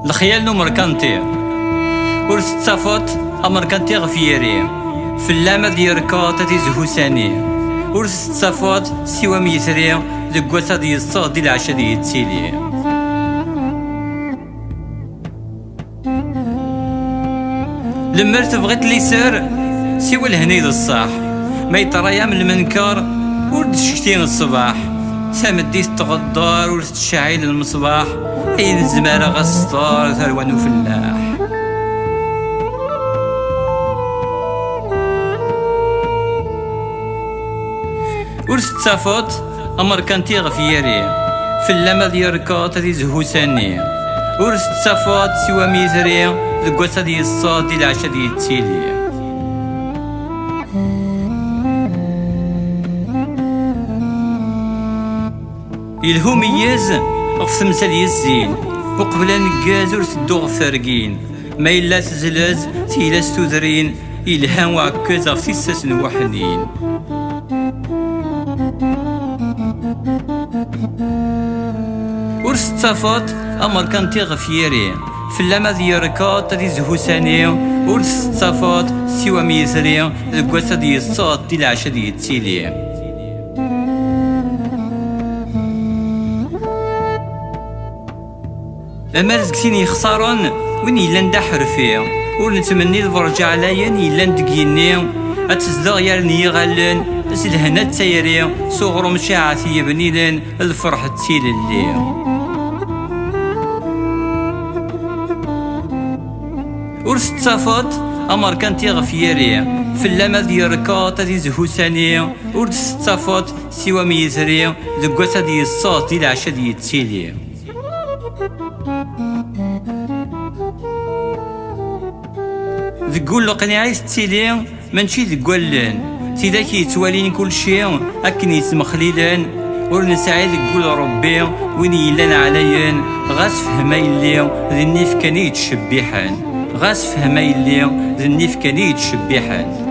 الخيال نو مركانتي ورث تصافط امركانتي غفيري في اللامة ديال ركاط تيزهو ساني ورث تصافط سوا ميثري ذك واسا ديال الصاد ديال العشا ديال التيلي لما تبغيت لي سر سوا الهنيد الصح ما يطرايا من المنكر ورد شكتين الصباح سامديت تغدار ورث تشعيل المصباح عين الزمارة غسطار ثروان وفلاح ورث تصافط امركانتي غفيري في اللامة ديال ركاط تيزهو ساني ورث تصافط سوا ميزري ذك واسا ديال الصاد ديال العشا ديال التيلي يلهو مياز غف تمثال ديال الزين وقبل نكاز ورث الدو غف فارقين ما إلا تزلاز تيلا ستودرين يلهان وعكاز غف تيساس نوحنين ورث تصافط امركانتي غفيري في اللامة ديال ركاط تيزهو ساني ورث تصافط سوا ميزري ذك واسا ديال الصاد ديال العشا ديال التيلي أما زكتيني خسارون وين إلا ندحر فيه ونتمني الفرج عليا إلا ندقيني أتزدغ يرني غالن الهنا التايري صغر مشاعتي بنيلن الفرح تيل اللي ورث تصافط امركانتي غفيري في اللامة ديال ركاط تيزهو ساني ورث تصافط سوا ميزري ذك واسا ديال الصوت ديال العشا ديال التيلي ذكول قناعي التيلي مانشي ذكولن سيدا كيتوالين كل شيء أكن يتمخليلن ورنسعي ذكول ربي وين يلان عليا غاس فهما يلي ذي النيف كان يتشبيحان غاس فهما يلي ذي النيف كان يتشبيحان